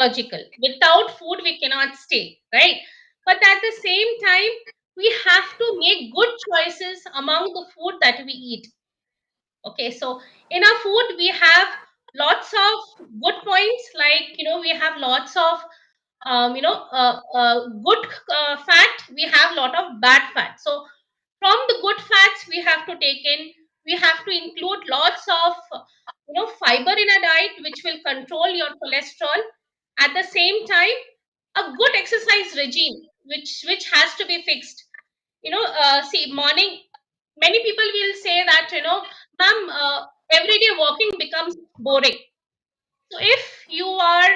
logical. Without food, we cannot stay, right? But at the same time, we have to make good choices among the food that we eat. Okay, so in our food, we have lots of good points, like, we have lots of good fat, we have lot of bad fat. So from the good fats we have to take in, we have to include lots of fiber in a diet, which will control your cholesterol. At the same time, a good exercise regime, which has to be fixed. See, morning, many people will say that, ma'am, everyday walking becomes boring. So if you are,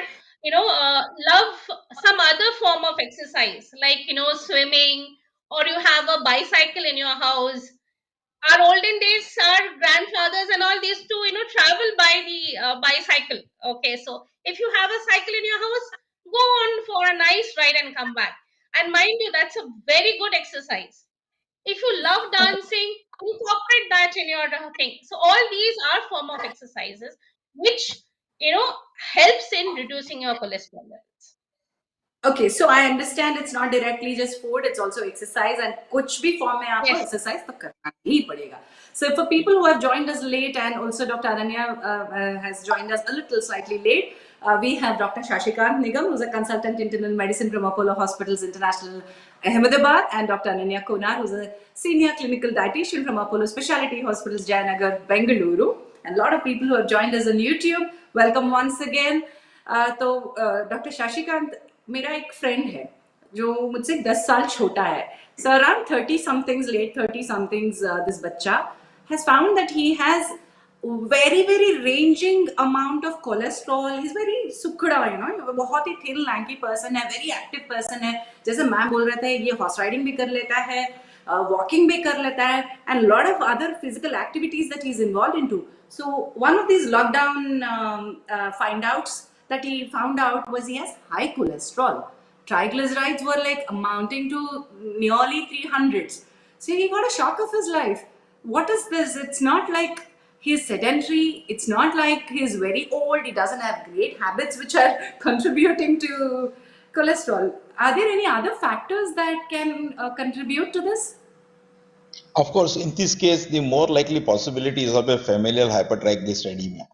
love some other form of exercise, like, swimming, or you have a bicycle in your house. Our olden days, our grandfathers and all, these to, travel by the bicycle. Okay, so if you have a cycle in your house, go on for a nice ride and come back. And mind you, that's a very good exercise. If you love dancing, incorporate that in your thing. So all these are form of exercises which, helps in reducing your cholesterol levels. Okay, so I understand it's not directly just food, it's also exercise, and कुछ भी form में आपको Yes. exercise तो करना ही पड़ेगा. So for people who have joined us late, and also Dr. Ananya has joined us a little slightly late, we have Dr. Shashikant Nigam, who's a consultant internal medicine from Apollo Hospitals International, Ahmedabad, and Dr. Ananya Konar, who's a senior clinical dietitian from Apollo Specialty Hospitals, Jayanagar, Bengaluru, and a lot of people who have joined us on YouTube. Welcome once again. तो doctor शाशिकांत मेरा एक friend है जो मुझसे 10 साल छोटा है. So around 30 somethings, late 30 somethings, this बच्चा has found that he has very ranging amount of cholesterol. He's very सुखड़ा, बहुत ही thin lanky person है, very active person है. जैसे मैम बोल रहे थे, ये horse riding भी कर लेता है, walking भी कर लेता है, and lot of other physical activities that he's involved into. So one of these lockdown find outs that he found out was he has high cholesterol. Triglycerides were like amounting to nearly 300s. So he got a shock of his life. What is this? It's not like he's sedentary. It's not like he's very old. He doesn't have great habits which are contributing to cholesterol. Are there any other factors that can contribute to this? Of course, in this case, the more likely possibility is of a familial hypertriglyceridemia,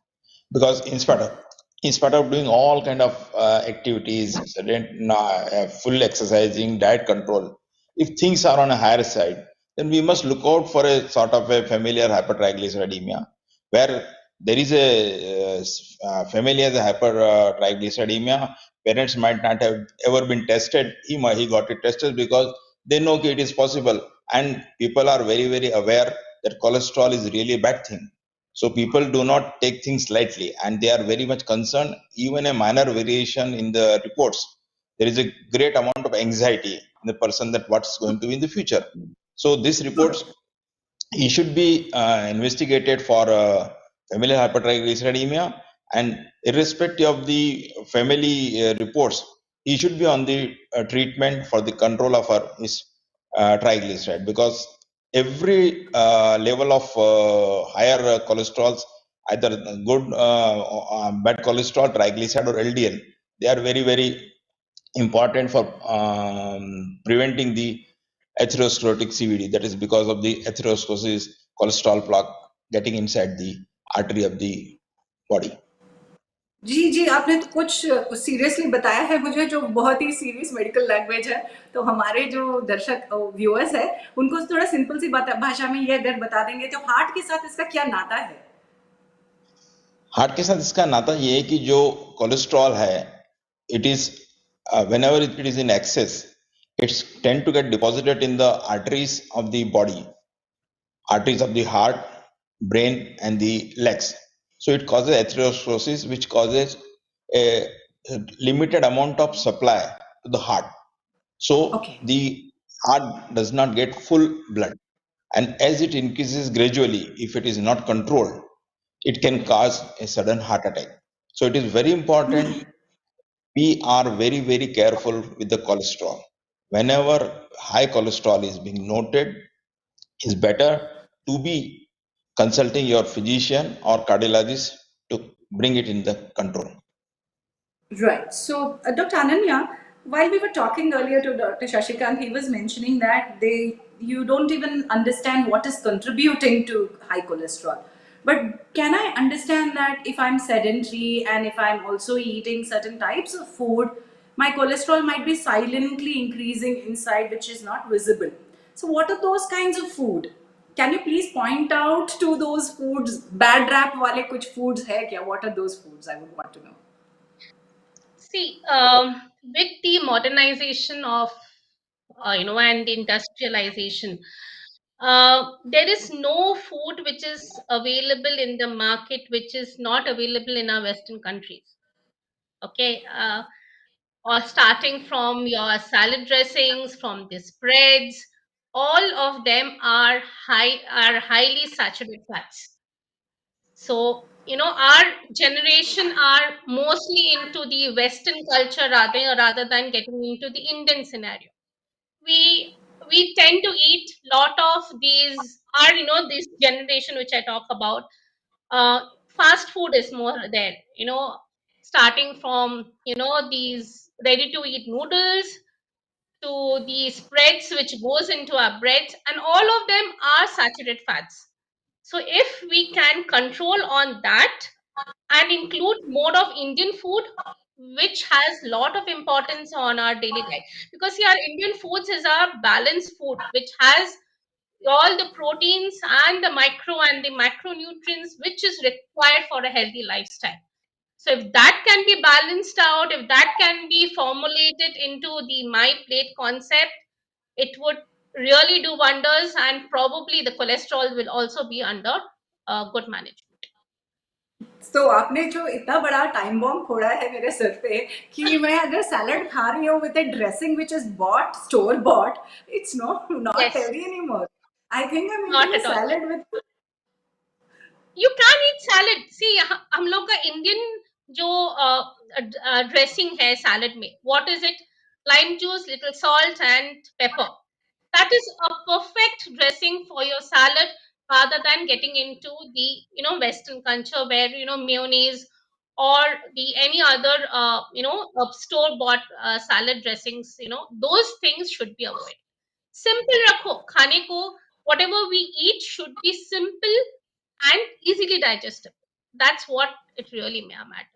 because in spite of doing all kind of activities, full exercising, diet control, if things are on a higher side, then we must look out for a sort of a familial hypertriglyceridemia, where there is a familial hypertriglyceridemia. Parents might not have ever been tested. He got it tested because they know it is possible, and people are very aware that cholesterol is really a bad thing. So people do not take things lightly, and they are very much concerned. Even a minor variation in the reports, there is a great amount of anxiety in the person that what's going to be in the future. So these reports, he should be investigated for familial hypertriglyceridemia, and irrespective of the family reports, he should be on the treatment for the control of his triglyceride, because every level of higher cholesterols, either good bad cholesterol, triglyceride, or LDL, they are very important for preventing the atherosclerotic CVD. That is because of the atherosclerosis, cholesterol plaque getting inside the artery of the body. जी आपने तो कुछ seriously बताया है मुझे, जो बहुत ही serious medical language है. तो हमारे जो दर्शक व्यूअर्स है उनको थोड़ा सिंपल सी भाषा में ये अगर बता देंगे तो हार्ट के साथ इसका क्या नाता है? हार्ट के साथ इसका नाता ये है कि जो कोलेस्ट्रॉल है, it is whenever it is in excess, it's tend to get deposited in the arteries of the body, arteries of the heart, brain, and the legs. So it causes atherosclerosis, which causes a limited amount of supply to the heart. So the heart does not get full blood, and as it increases gradually, if it is not controlled, it can cause a sudden heart attack. So it is very important we are very careful with the cholesterol. Whenever high cholesterol is being noted, it's better to be consulting your physician or cardiologist to bring it in the control. Right. So, Dr. Ananya, while we were talking earlier to Dr. Shashikant, he was mentioning that you don't even understand what is contributing to high cholesterol. But can I understand that if I'm sedentary and if I'm also eating certain types of food, my cholesterol might be silently increasing inside, which is not visible. So, what are those kinds of food? Can you please point out to those foods? Bad rap wale kuch foods hai kya? What are those foods? I would want to know. See, with the modernization of, and industrialization, there is no food which is available in the market which is not available in our Western countries. Okay, or starting from your salad dressings, from the spreads, all of them are highly saturated fats. So, our generation are mostly into the Western culture rather than getting into the Indian scenario. We we tend to eat lot of these are this generation which I talk about. Fast food is more there. Starting from these ready to eat noodles to the spreads which goes into our breads, and all of them are saturated fats. So if we can control on that and include more of Indian food, which has lot of importance on our daily life. Because see, our Indian foods is our balanced food, which has all the proteins and the micro and the macronutrients which is required for a healthy lifestyle. So if that can be balanced out, if that can be formulated into the my plate concept, it would really do wonders, and probably the cholesterol will also be under good management. तो आपने जो इतना बड़ा time bomb फोड़ा है मेरे sir पे कि मैं अगर सैलड खा रही हूँ with a dressing which is bought store bot it's not Yes, healthy anymore I think I am eating not a at all. Salad with You can't eat salad. See, हम लोग का इंडियन जो dressing है salad में, what is it? Lime juice, little salt and pepper. That is a perfect dressing for your salad, rather than getting into the Western culture where mayonnaise or the any other store bought salad dressings. Those things should be avoided. Simple रखो खाने को. Whatever we eat should be simple and easily digestible. That's what it really matters.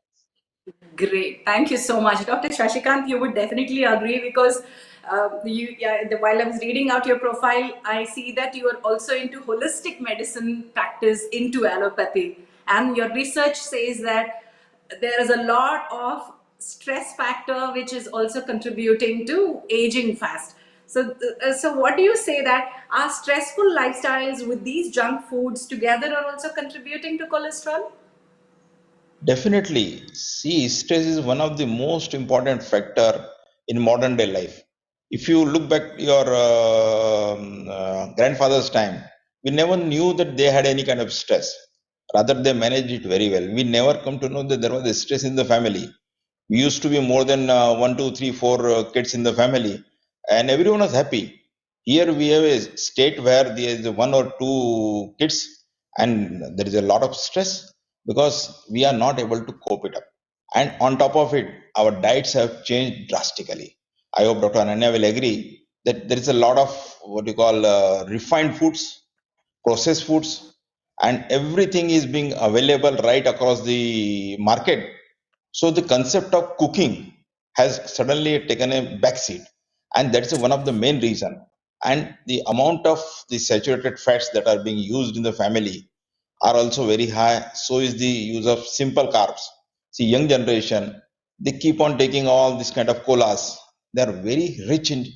Great. Thank you so much. Dr. Shashikant, you would definitely agree because while I was reading out your profile, I see that you are also into holistic medicine practice, into allopathy. And your research says that there is a lot of stress factor which is also contributing to aging fast. So what do you say that our stressful lifestyles with these junk foods together are also contributing to cholesterol? Definitely. See, stress is one of the most important factor in modern day life. If you look back your grandfather's time, we never knew that they had any kind of stress. Rather, they managed it very well. We never come to know that there was a stress in the family. We used to be more than one, two, three, four kids in the family, and everyone was happy. Here we have a state where there is one or two kids, and there is a lot of stress because we are not able to cope it up. And on top of it, our diets have changed drastically. I hope Dr. Ananya will agree that there is a lot of what you call refined foods, processed foods, and everything is being available right across the market. So the concept of cooking has suddenly taken a backseat, and that's one of the main reason. And the amount of the saturated fats that are being used in the family are also very high. So is the use of simple carbs. See, young generation, they keep on taking all this kind of colas. They are very rich in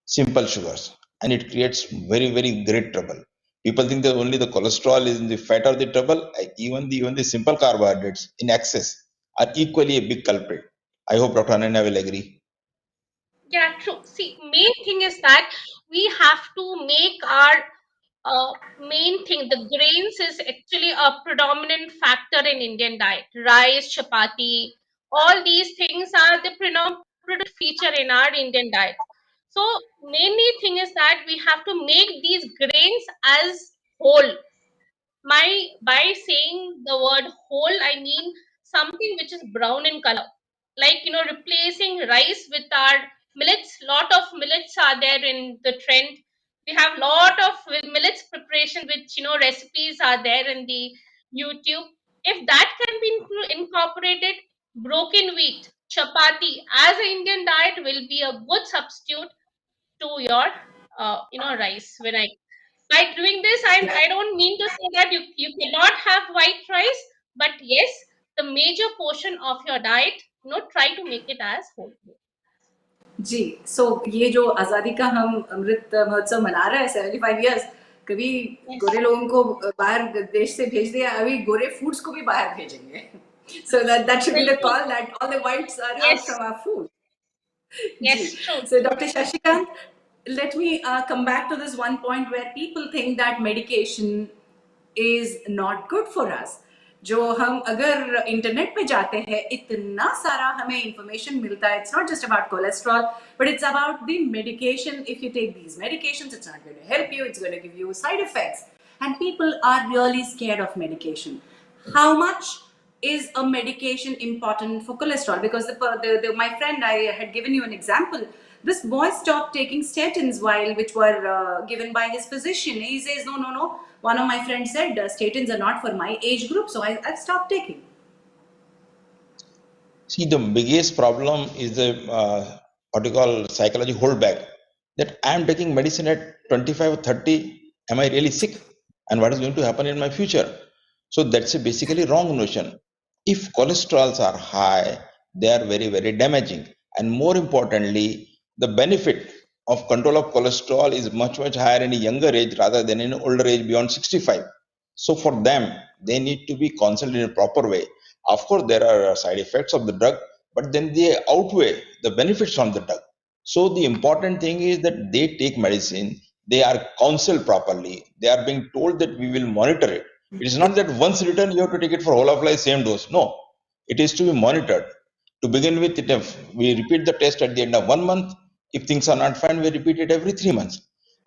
simple sugars, and it creates very great trouble. People think that only the cholesterol is in the fat or the trouble. Even the simple carbohydrates in excess are equally a big culprit. I hope Dr. Ananya will agree. Yeah, true. See, main thing is that we have to make our main thing. The grains is actually a predominant factor in Indian diet. Rice, chapati, all these things are the predominant feature in our Indian diet. So mainly thing is that we have to make these grains as whole. By saying the word whole, I mean something which is brown in color, like replacing rice with our millets. Lot of millets are there in the trend. We have lot of millets preparation, which recipes are there in the YouTube. If that can be incorporated, broken wheat chapati as an Indian diet will be a good substitute to your rice. When I by doing this, I don't mean to say that you cannot have white rice, but yes, the major portion of your diet, try to make it as whole grain. जी सो ये जो आज़ादी का हम अमृत महोत्सव मना रहे हैं 75 years, कभी Yes, गोरे लोगों को बाहर देश से भेज दिया, अभी गोरे फूड्स को भी बाहर भेजेंगे. So that should be the बिल्कुल. call, that all the whites are out Yes, from our food. yes, Ji. true, So, true. Dr. Shashikant, let me come back to this one point where people think that medication is not good for us. जो हम अगर internet पे जाते हैं, इतना सारा हमें information मिलता है. It's not just about cholesterol, but it's about the medication. If you take these medications, it's not going to help you. It's going to give you side effects. And people are really scared of medication. How much is a medication important for cholesterol? Because my friend, I had given you an example. This boy stopped taking statins which were given by his physician. He says, no, no, no. One of my friends said statins are not for my age group, so I've stopped taking. See, the biggest problem is the what you call psychology holdback. That I am taking medicine at 25 or 30. Am I really sick? And what is going to happen in my future? So that's a basically wrong notion. If cholesterols are high, they are very, very damaging. And more importantly, the benefit of control of cholesterol is much, much higher in a younger age rather than in an older age beyond 65. So for them, they need to be counseled in a proper way. Of course, there are side effects of the drug, but then they outweigh the benefits from the drug. So the important thing is that they take medicine, they are counseled properly, they are being told that we will monitor it. It is not that once written you have to take it for whole of life, same dose. No, it is to be monitored. To begin with, we repeat the test at the end of 1 month. If things are not fine, we repeat it every 3 months.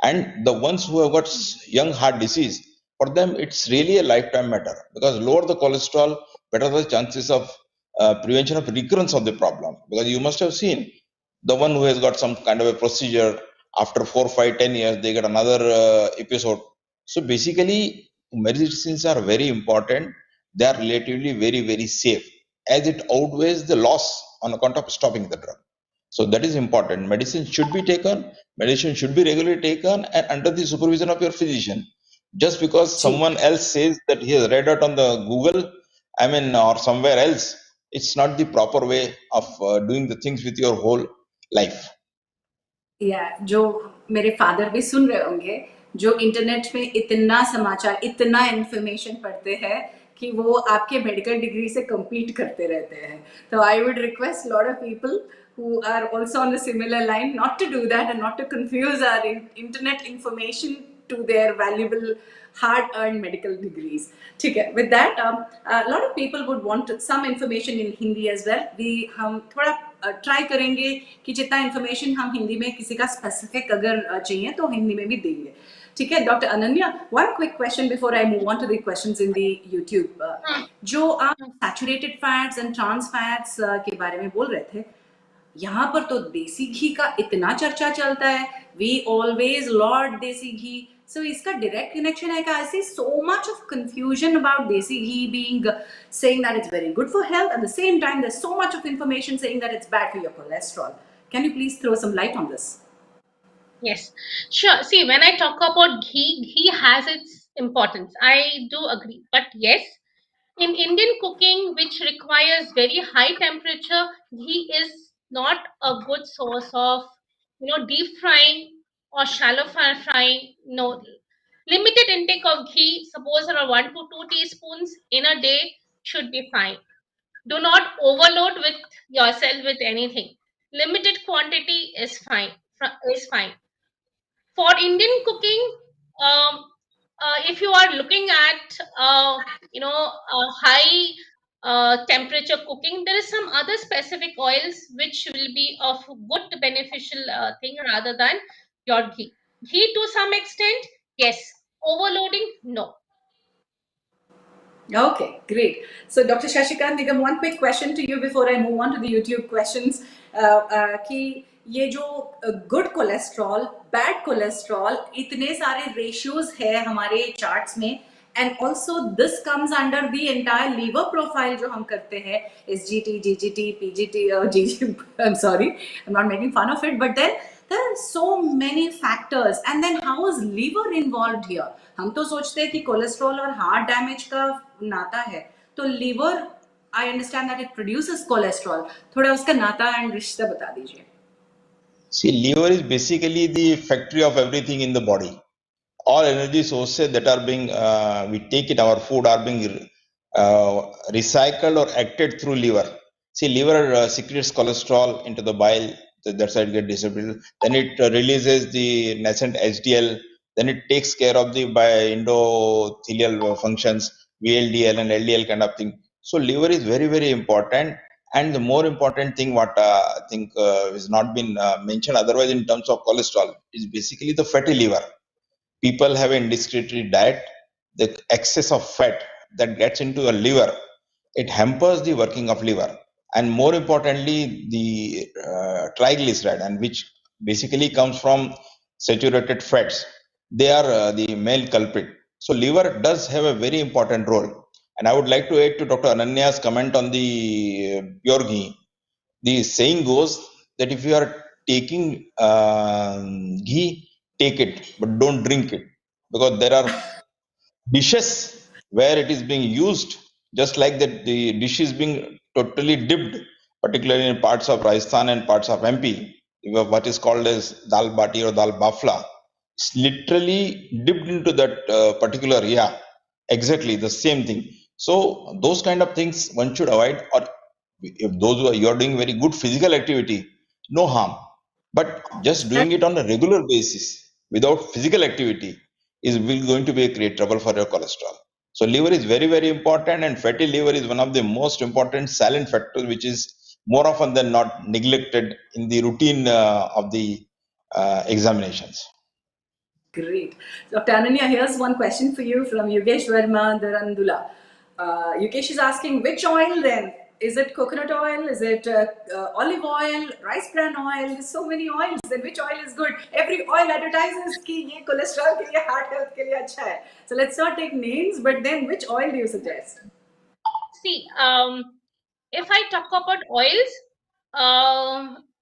And the ones who have got young heart disease, for them it's really a lifetime matter, because lower the cholesterol, better the chances of prevention of recurrence of the problem. Because you must have seen the one who has got some kind of a procedure, after 4, 5, 10 years they get another episode. So basically medicines are very important. They are relatively very, very safe, as it outweighs the loss on account of stopping the drug. So that is important. Medicine should be taken, medicine should be regularly taken and under the supervision of your physician. Just because Ji. someone else says that he has read it on the Google, I mean, or somewhere else, it's not the proper way of doing the things with your whole life. या जो मेरे father भी सुन रहे होंगे, जो internet में इतना समाचार, इतना इंफॉर्मेशन पढ़ते हैं कि वो आपके मेडिकल डिग्री से compete करते रहते हैं. तो I would request a lot of people who are also on the similar line not to do that and not to confuse our internet information to their valuable hard-earned medical degrees. ठीक है. With that, a lot of people would want some information in Hindi as well. हम थोड़ा try करेंगे कि जितना information हम हिंदी में किसी का स्पेसिफिक अगर चाहिए तो हिंदी में भी देंगे. ठीक है. Doctor Ananya, one quick question before I move on to the questions in the YouTube. जो आप saturated fats and trans fats के बारे में बोल रहे थे, यहाँ पर तो देसी घी का इतना चर्चा चलता है. वी ऑलवेज लॉर्ड देसी घी. So इसका direct connection है. I see so much of confusion about desi ghee being saying that it's very good for health. At the same time, there's so much of information saying that it's bad for your cholesterol. Can you please throw some light on this? Yes, sure. See, when I talk about ghee has its importance. I do agree. But yes, in Indian cooking, which requires very high temperature, ghee is not a good source of, deep frying or shallow frying. No, limited intake of ghee, suppose around 1 to 2 teaspoons in a day, should be fine. Do not overload with yourself with anything. Limited quantity is fine. Is fine for Indian cooking. Um, if you are looking at high temperature cooking, there is some other specific oils which will be of good beneficial thing rather than your ghee. Ghee to some extent, yes. Overloading, no. Okay, great. So, Dr. Shashikant Nigam, one quick question to you before I move on to the YouTube questions. कि ये जो good cholesterol, bad cholesterol, इतने सारे ratios है हमारे charts में, and also this comes under the entire liver profile जो हम करते हैं, SGT, GGT, PGT, GG. I'm sorry, I'm not making fun of it, but then there are so many factors, and then how is liver involved here? हम तो सोचते हैं कि cholesterol और हार्ट डैमेज का नाता है, तो liver, I understand that it produces cholesterol, थोड़ा उसका नाता एंड रिश्ता बता दीजिए. See, liver is basically the factory of everything in the body. All energy sources that are being we take it, our food are being recycled or acted through liver. See, liver secretes cholesterol into the bile, that side get distributed. Then it releases the nascent HDL. Then it takes care of the by endothelial functions, VLDL and LDL kind of thing. So liver is very, very important. And the more important thing, what I think has not been mentioned otherwise in terms of cholesterol, is basically the fatty liver. People have an indiscriminate diet, the excess of fat that gets into a liver, it hampers the working of liver. And more importantly, the triglyceride, and which basically comes from saturated fats, they are the male culprit. So liver does have a very important role. And I would like to add to Dr. Ananya's comment on the pure ghee. The saying goes that if you are taking ghee, take it, but don't drink it, because there are dishes where it is being used just like that. The dish is being totally dipped, particularly in parts of Rajasthan and parts of MP, what is called as dal bati or dal bafla. It's literally dipped into that particular, yeah, exactly the same thing. So those kind of things one should avoid, or if those who are, you are doing very good physical activity, no harm. But just doing it on a regular basis without physical activity is will going to be a great trouble for your cholesterol. So liver is very, very important, and fatty liver is one of the most important silent factors, which is more often than not neglected in the routine of the examinations. Great. Dr. Ananya, here's one question for you from Yogesh Verma Darandula. Yogesh is asking, which oil then? Is it coconut oil? Is it olive oil? Rice bran oil? There's so many oils. Then which oil is good? Every oil advertises कि ये cholesterol के लिए, heart health के लिए अच्छा है. So let's not take names, but then which oil do you suggest? See, if I talk about oils,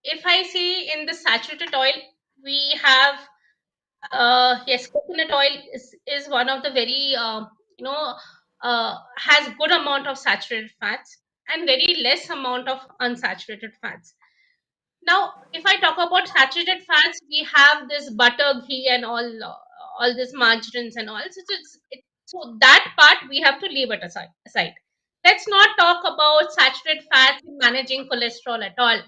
if I see in the saturated oil, we have yes, coconut oil is one of the very you know has good amount of saturated fats and very less amount of unsaturated fats. Now, if I talk about saturated fats, we have this butter, ghee, and all this margarines and all. So that part we have to leave it aside. Let's not talk about saturated fats in managing cholesterol at all.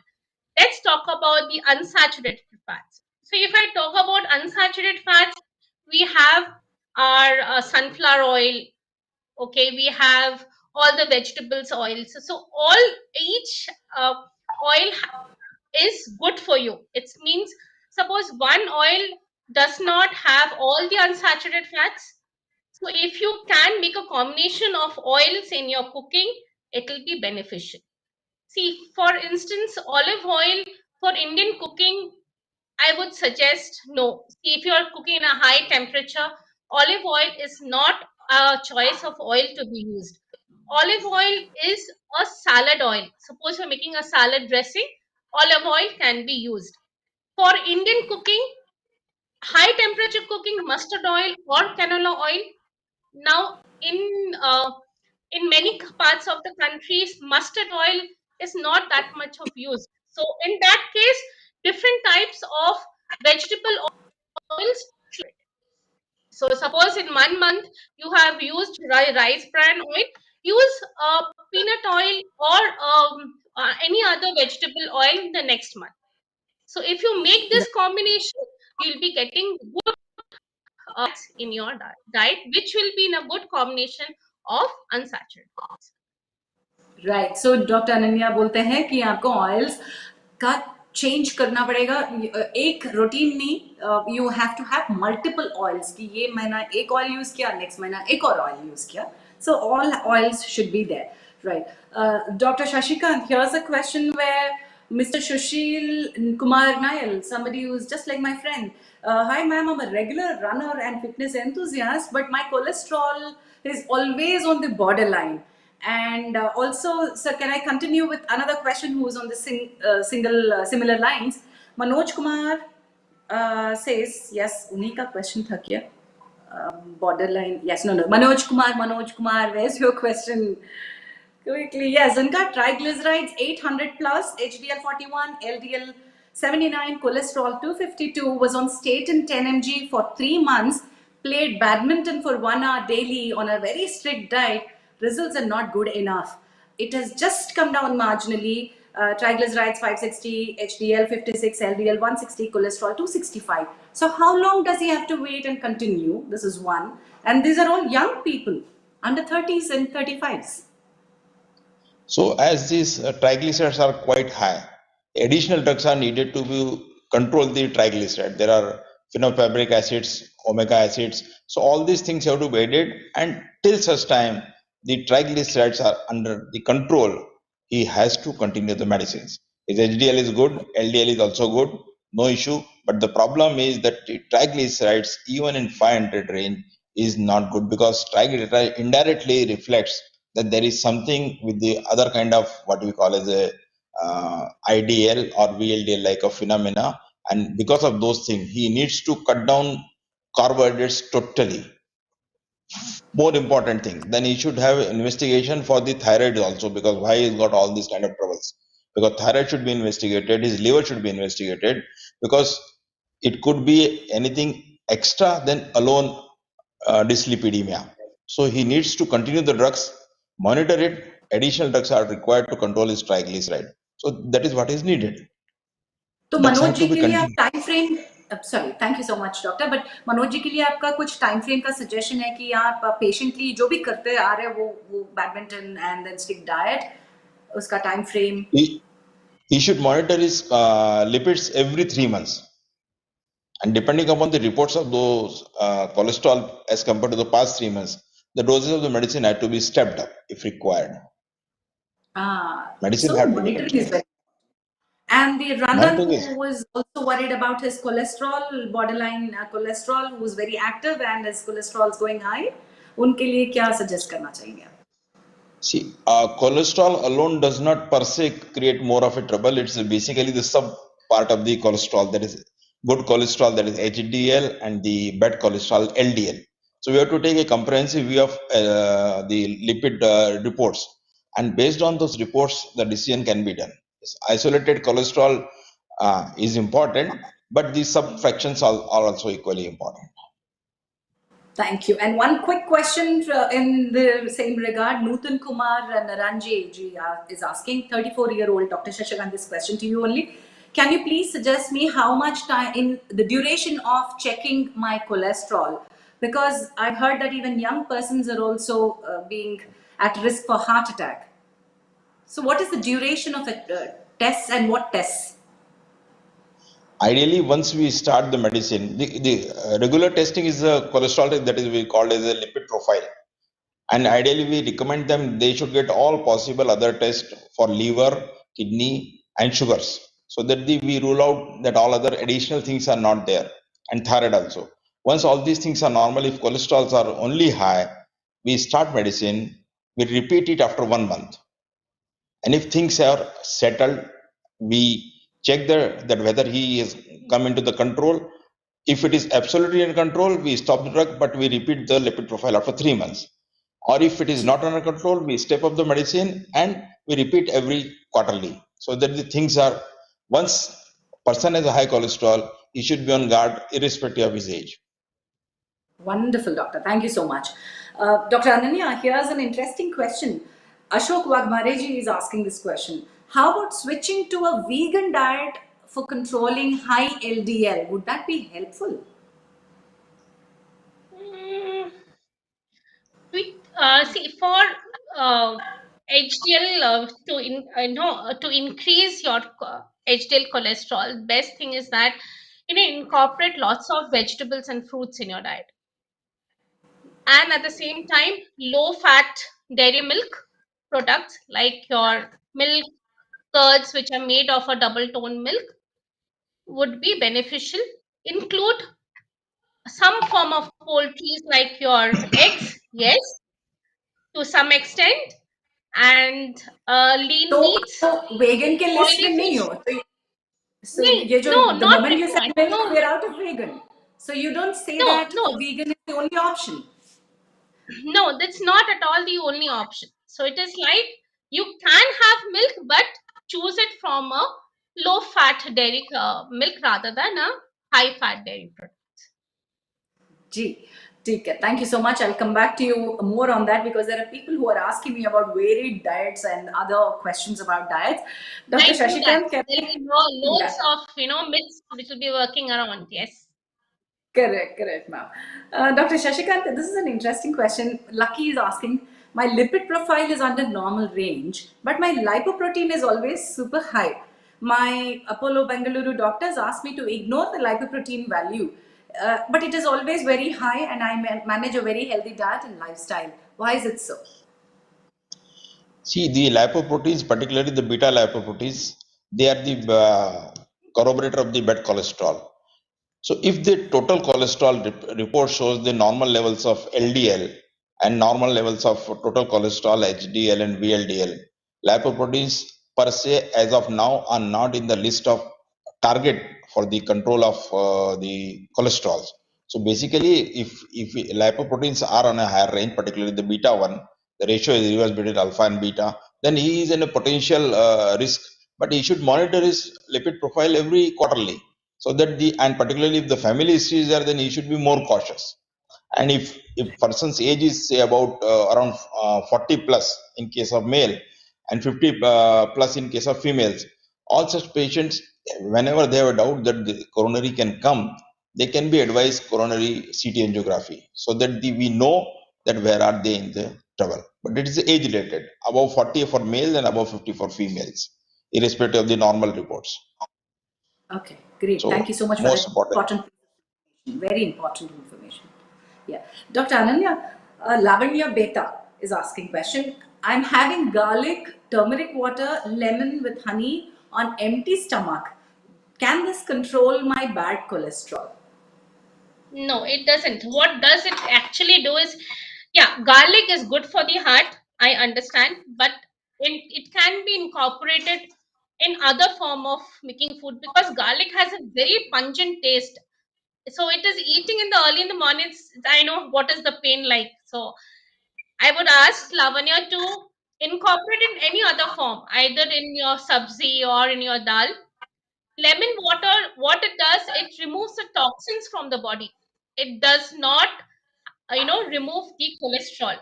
Let's talk about the unsaturated fats. So, if I talk about unsaturated fats, we have our sunflower oil. Okay, we have all the vegetables oils. So, all each oil is good for you. It means suppose one oil does not have all the unsaturated fats. So if you can make a combination of oils in your cooking, it will be beneficial. See, for instance, olive oil for Indian cooking, I would suggest no. See, if you are cooking in a high temperature, olive oil is not a choice of oil to be used. Olive oil is a salad oil. Suppose you're making a salad dressing, olive oil can be used. For Indian cooking, high temperature cooking, mustard oil or canola oil. Now, in many parts of the countries, mustard oil is not that much of use. So, in that case, different types of vegetable oils. So, suppose in 1 month you have used rice bran oil, use peanut oil or any other vegetable oil in the next month. So, if you make this combination, you'll be getting good fats in your diet, which will be in a good combination of unsaturated fats. Right. So doctor Ananya बोलते हैं कि आपको oils का change करना पड़ेगा, एक routine नहीं, you have to have multiple oils, कि ये महीना एक ऑयल यूज किया, नेक्स्ट महीना एक और ऑयल यूज किया. So all oils should be there, right? Dr. Shashikant, here's a question where Mr. Shushil Kumar Nail, somebody who's just like my friend. Hi, ma'am, I'm a regular runner and fitness enthusiast, but my cholesterol is always on the borderline. And also, sir, can I continue with another question who's on the similar lines? Manoj Kumar says, yes, उन्हीं का question था क्या? Borderline. Yes, no. Manoj Kumar, where's your question? Quickly, yes, Unka triglycerides 800 plus, HDL 41, LDL 79, cholesterol 252, was on statin 10 mg for 3 months, played badminton for 1 hour daily on a very strict diet. Results are not good enough. It has just come down marginally. Triglycerides 560, HDL 56, LDL 160, cholesterol 265. So, how long does he have to wait and continue? This is one. And these are all young people, under 30s and 35s. So as these triglycerides are quite high, additional drugs are needed to control the triglyceride. There are phenofabric acids, omega acids. So all these things have to be added, and till such time the triglycerides are under the control, he has to continue the medicines. His HDL is good, LDL is also good, no issue. But the problem is that the triglycerides, even in 500 range, is not good, because triglyceride indirectly reflects that there is something with the other kind of what we call as a IDL or VLDL like a phenomena, and because of those things he needs to cut down carbohydrates totally. More important thing, then he should have investigation for the thyroid also, because why he's got all these kind of troubles, because thyroid should be investigated, his liver should be investigated, because it could be anything extra than alone dyslipidemia. So he needs to continue the drugs, monitor it. Additional drugs are required to control his triglyceride. So that is what is needed. तो Drugs Manoj have ji to be के लिए आप continued. Time frame sorry thank you so much doctor but Manoj ji के लिए आपका कुछ time frame का suggestion है कि आप पेशेंटली जो भी करते आ रहे हैं वो badminton and then stick diet उसका time frame He should monitor his lipids every 3 months. And depending upon the reports of those cholesterol as compared to the past 3 months, the doses of the medicine had to be stepped up if required. Medicine So had to be monitoring is continued. very. And the runner Monitoring is, who was also worried about his cholesterol, borderline cholesterol, who was very active and his cholesterol is going high, उनके लिए क्या suggest करना चाहिए? see, cholesterol alone does not per se create more of a trouble. It's basically the sub part of the cholesterol, that is good cholesterol, that is HDL, and the bad cholesterol, LDL. So we have to take a comprehensive view of the lipid reports, and based on those reports, the decision can be done. Yes, isolated cholesterol is important, but the sub fractions are also equally important. Thank you. And one quick question in the same regard, Nutan Kumar Naranje ji is asking, 34-year-old Dr. Shashikant, this question to you only. Can you please suggest me how much time in the duration of checking my cholesterol? Because I've heard that even young persons are also being at risk for heart attack. So what is the duration of a test and what tests? Ideally, once we start the medicine, the regular testing is a cholesterol test, that is we call as a lipid profile. And ideally, we recommend them, they should get all possible other tests for liver, kidney, and sugars, so that we rule out that all other additional things are not there, and thyroid also. Once all these things are normal, if cholesterols are only high, we start medicine, we repeat it after 1 month. And if things are settled, we check that whether he is come into the control. If it is absolutely in control, we stop the drug, but we repeat the lipid profile after 3 months. Or if it is not under control, we step up the medicine and we repeat every quarterly, so that the things are, once person has a high cholesterol, he should be on guard irrespective of his age. Wonderful, doctor. Thank you so much. Dr. Ananya, here's an interesting question. Ashok Wagmareji is asking this question. How about switching to a vegan diet for controlling high LDL? Would that be helpful? Mm, see, for HDL to increase your HDL cholesterol, best thing is that incorporate lots of vegetables and fruits in your diet. and at the same time, low fat dairy milk products like your milk curds, which are made of a double tone milk, would be beneficial. Include some form of poultries like your eggs, yes, to some extent, and lean तो meats, तो vegan के list oily में नहीं fish. हो तो नहीं, ये जो no, the not moment you said required. milk, No, we're out of vegan. So you don't say no, that no, vegan is the only option. no, that's not at all the only option. So it is like you can have milk, but choose it from a low fat dairy milk rather than a high fat dairy product. जी ठीक है, thank you so much. I'll come back to you more on that because there are people who are asking me about varied diets and other questions about diets. Dr. I do that. Shashikant, can There'll I? be Yeah. loads of myths which will be working around. Yes. Correct, correct, ma'am. Dr. Shashikant, this is an interesting question. Lucky is asking, my lipid profile is under normal range, but my lipoprotein is always super high. My Apollo Bengaluru doctors asked me to ignore the lipoprotein value, but it is always very high, and I manage a very healthy diet and lifestyle. Why is it so? See, the lipoproteins, particularly the beta lipoproteins, they are the corroborator of the bad cholesterol. So if the total cholesterol report shows the normal levels of LDL and normal levels of total cholesterol, HDL and VLDL, lipoproteins per se as of now are not in the list of target for the control of the cholesterol. So basically, if lipoproteins are on a higher range, particularly the beta one, the ratio is reverse between alpha and beta, then he is in a potential risk. But he should monitor his lipid profile every quarterly, so that the and particularly if the family history is there, then he should be more cautious. And if person's age is say about around 40 plus in case of male and 50 plus in case of females, all such patients, whenever they have a doubt that the coronary can come, they can be advised coronary CT angiography, so that we know that where are they in the trouble. But it is age related, above 40 for males and above 50 for females, irrespective of the normal reports. Okay, great. So Thank you so much for most that important. important, very important information. Yeah. Dr. Ananya, Lavanya Beta is asking question. I'm having garlic, turmeric water, lemon with honey on empty stomach. Can this control my bad cholesterol? No, it doesn't. What does it actually do is, yeah, garlic is good for the heart. I understand, but it can be incorporated in other form of making food because garlic has a very pungent taste. So it is eating in the early in the morning. I know what is the pain like. So I would ask Lavanya to incorporate in any other form, either in your sabzi or in your dal. Lemon water, what it does, it removes the toxins from the body. It does not, remove the cholesterol.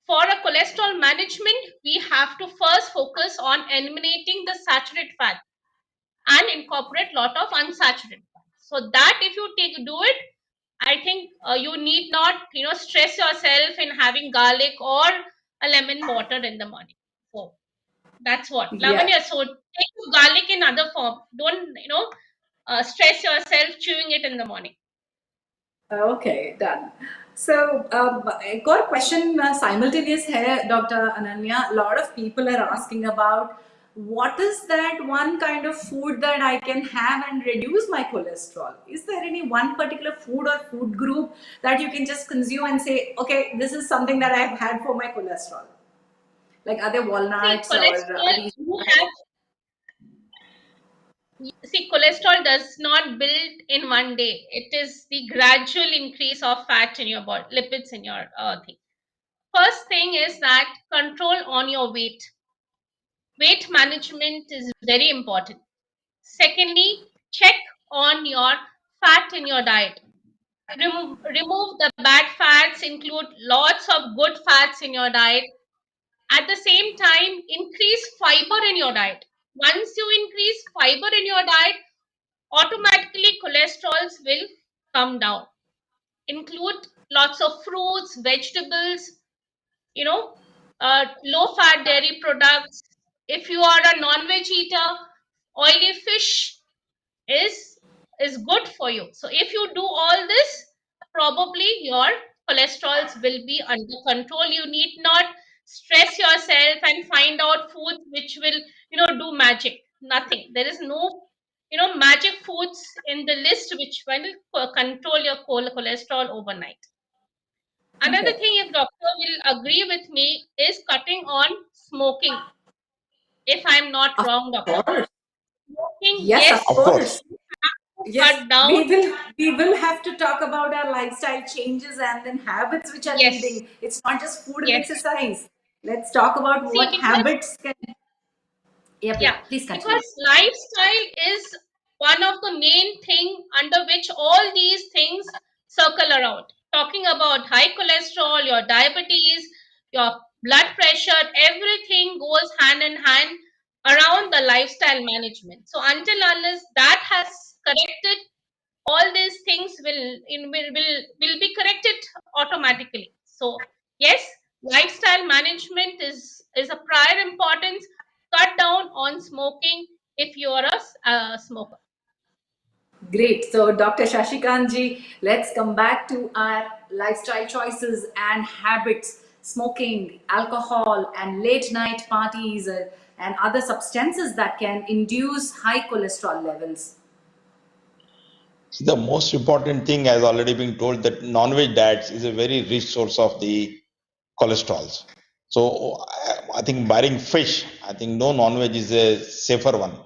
For a cholesterol management, we have to first focus on eliminating the saturated fat and incorporate lot of unsaturated fat. So that if you do it, I think you need not, stress yourself in having garlic or a lemon water in the morning. So that's what. Yeah. Lavanya, so take garlic in other form. Don't, stress yourself chewing it in the morning. Okay, done. So, एक और question simultaneous है, Dr. Ananya. A lot of people are asking about what is that one kind of food that I can have and reduce my cholesterol? Is there any one particular food or food group that you can just consume and say, okay, this is something that I've had for my cholesterol? Like are there See, walnuts or cholesterol, you have See, cholesterol does not build in one day. It is the gradual increase of fat in your body, lipids in your thing. First thing is that control on your weight. Weight management is very important. Secondly, check on your fat in your diet. Remove the bad fats, include lots of good fats in your diet. At the same time, increase fiber in your diet. Once you increase fiber in your diet, automatically cholesterols will come down. Include lots of fruits, vegetables, you know, low fat dairy products. If you are a non-veg eater, oily fish is is good for you. So if you do all this, probably your cholesterols will be under control. You need not stress yourself and find out foods which will, do magic. Nothing. There is no, magic foods in the list which will control your cholesterol overnight. Another Okay. thing, if doctor will agree with me, is cutting on smoking. If I'm not Of wrong, doctor. course. Smoking, Yes, of yes, Of course. course. to Yes, cut down. we will have to talk about our lifestyle changes and then habits which are Yes, leading. It's not just food and yes. exercise. Let's talk about See, what because habits can. Yep, yeah, yep. Please continue. because lifestyle is one of the main thing under which all these things circle around. Talking about high cholesterol, your diabetes, your blood pressure, everything goes hand in hand around the lifestyle management. So until unless that has corrected, all these things will be corrected automatically. So yes, lifestyle management is a prior importance. Cut down on smoking if you are a smoker. Great. So, Dr. Shashikant ji, let's come back to our lifestyle choices and habits. Smoking, alcohol, and late night parties and other substances that can induce high cholesterol levels. See, the most important thing has already been told that non-veg diets is a very rich source of the cholesterols. So I think barring fish, I think no non-veg is a safer one.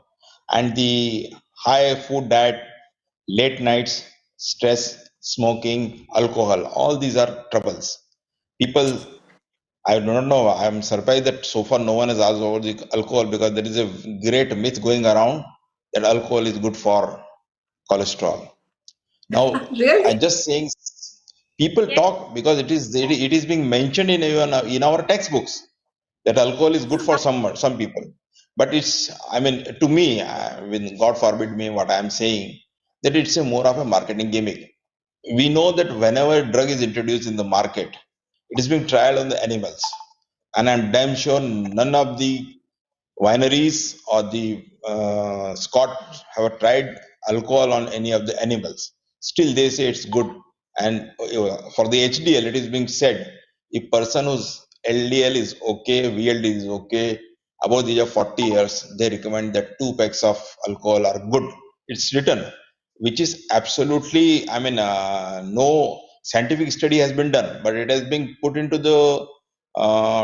And the high food diet, late nights, stress, smoking, alcohol, all these are troubles. People, I don't know, I'm surprised that so far no one has asked about the alcohol because there is a great myth going around that alcohol is good for cholesterol. Now, Really? I'm just saying people Yes. talk because it is being mentioned in even in our textbooks that alcohol is good for some people. But it's, I mean, to me, when God forbid me what I am saying, that it's a more of a marketing gimmick. We know that whenever a drug is introduced in the market, it is being tried on the animals, and I'm damn sure none of the wineries or the Scott have tried alcohol on any of the animals. Still, they say it's good. And for the HDL, it is being said if person whose LDL is okay, VLD is okay, above the age of 40 years, they recommend that 2 packs of alcohol are good. It's written, which is absolutely, I mean, no scientific study has been done, but it has been put into the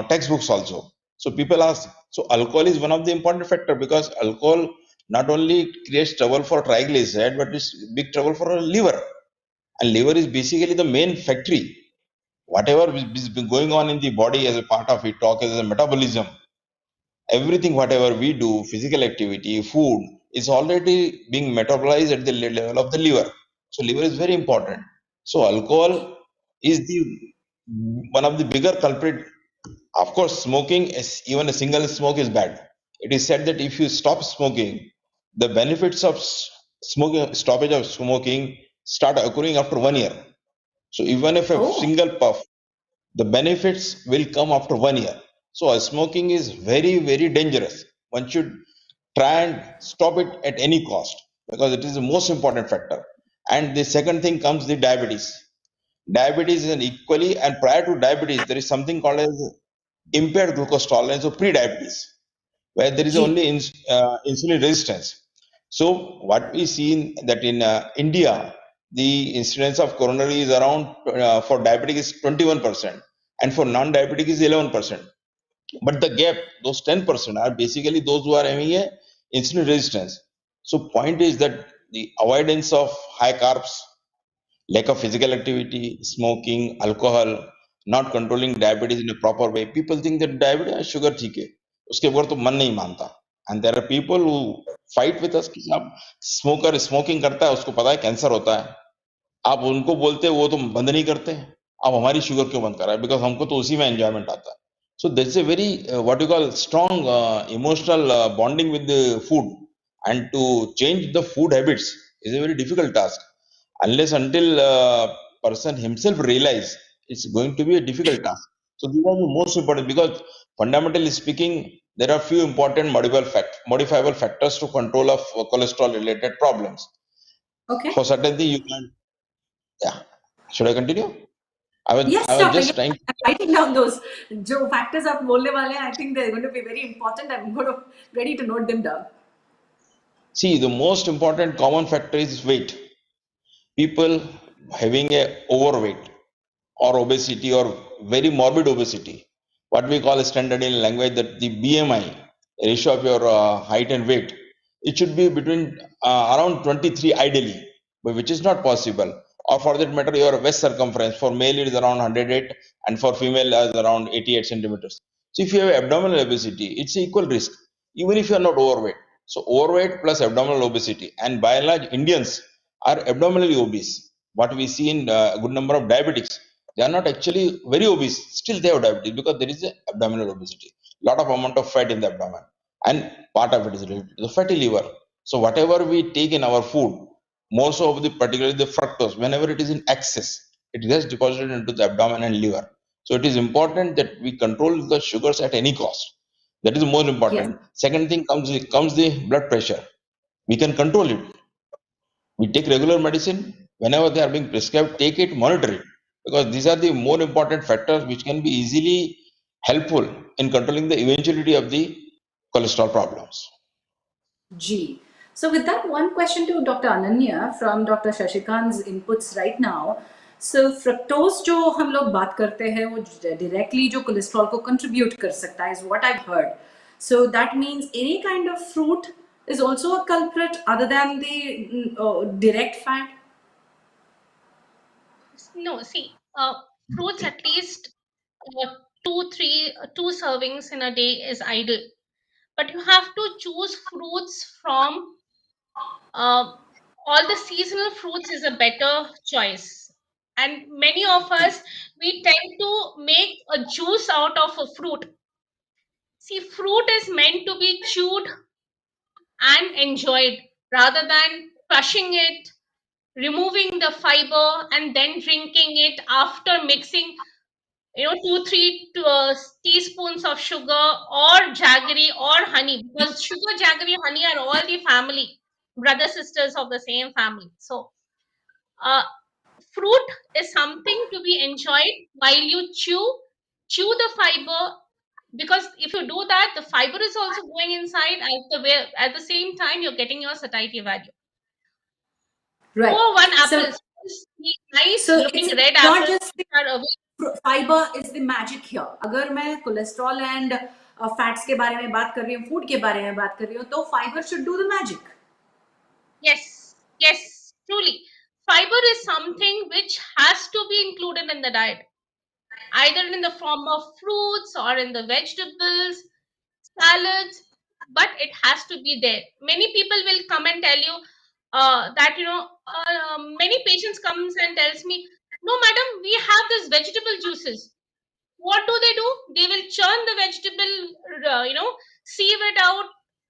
textbooks also. So people ask, so alcohol is one of the important factor because alcohol not only creates trouble for triglyceride, but it's big trouble for a liver. And liver is basically the main factory. Whatever is been going on in the body as a part of it, talk as a metabolism, everything whatever we do, physical activity, food, is already being metabolized at the level of the liver. So liver is very important. So alcohol is the one of the bigger culprit. Of course, smoking is, even a single smoke is bad. It is said that if you stop smoking, the benefits of smoking, stoppage of smoking, start occurring after 1 year. So even if a Oh, single puff, the benefits will come after 1 year. So smoking is very, very dangerous. One should try and stop it at any cost because it is the most important factor. And the second thing comes the diabetes. Diabetes is an equally, and prior to diabetes, there is something called as impaired glucose tolerance or pre-diabetes, where there is gee. only insulin resistance. So what we see in, that in India, the incidence of coronary is around for diabetic is 21%, and for non-diabetic is 11%. But the gap, those 10% are basically those who are having a insulin resistance. So point is that the avoidance of high carbs, lack of physical activity, smoking, alcohol, not controlling diabetes in a proper way. People think that diabetes है, sugar ठीक है, उसके बगैर तो मन नहीं मानता. And there are people who fight with us कि आप स्मोकर स्मोकिंग करता है, उसको पता है कैंसर होता है, आप उनको बोलते हैं वो तो बंद नहीं करते, आप हमारी शुगर क्यों बंद कर रहा है, बिकॉज हमको तो उसी में एंजॉयमेंट आता है. So there's a very what you call strong emotional bonding with the food, and to change the food habits is a very difficult task unless until person himself realize, it's going to be a difficult task. So these are the most important because fundamentally speaking, there are few important modifiable factors to control of cholesterol related problems. Okay. For certain thing you can, yeah. Should I continue? Yes, I was doctor. just Yes, trying. I'm writing down those जो factors आप बोलने वाले हैं. I think they're going to be very important. I'm going to ready to note them down. See, the most important common factor is weight. People having a overweight or obesity or very morbid obesity, what we call a standard in language that the BMI, ratio of your height and weight, it should be between around 23 ideally, but which is not possible. Or for that matter, your waist circumference for male it is around 108 and for female is around 88 centimeters. So if you have abdominal obesity, it's equal risk, even if you are not overweight. So overweight plus abdominal obesity, and by and large, Indians are abdominally obese. What we see in a good number of diabetics, they are not actually very obese, still they have diabetes because there is a abdominal obesity. Lot of amount of fat in the abdomen, and part of it is related to the fatty liver. So whatever we take in our food, most of the particularly the fructose, whenever it is in excess, it gets deposited into the abdomen and liver. So it is important that we control the sugars at any cost. That is more Yes. important. Second thing comes the blood pressure. We can control it. We take regular medicine whenever they are being prescribed, take it, monitor it, because these are the more important factors which can be easily helpful in controlling the eventuality of the cholesterol problems. G. So with that, one question to Dr. Ananya from Dr. Shashikant's inputs right now. So fructose जो हम लोग बात करते हैं वो directly जो cholesterol को contribute कर सकता है is what I've heard. So that means any kind of fruit is also a culprit other than the direct fat. No, see, fruits at least two servings in a day is ideal. But you have to choose fruits from uh, all the seasonal fruits is a better choice. And many of us, we tend to make a juice out of a fruit. See, fruit is meant to be chewed and enjoyed rather than crushing it, removing the fiber, and then drinking it after mixing, 2 3 teaspoons of sugar or jaggery or honey, because sugar, jaggery, honey are all the family, brother sisters of the same family. So uh, fruit is something to be enjoyed while you chew the fiber, because if you do that, the fiber is also going inside at the same time you're getting your satiety value. Right. For one So apple, the nice so looking it's red not apples just the are available. fiber is the magic here. अगर मैं cholesterol and fats के बारे में बात कर रही हूँ, food के बारे में बात कर रही हूँ, तो fibre should do the magic. Yes, yes, truly. Fiber is something which has to be included in the diet, either in the form of fruits or in the vegetables, salads, but it has to be there. Many people will come and tell you that, many patients comes and tells me, no, madam, we have this vegetable juices. What do? They will churn the vegetable, sieve it out.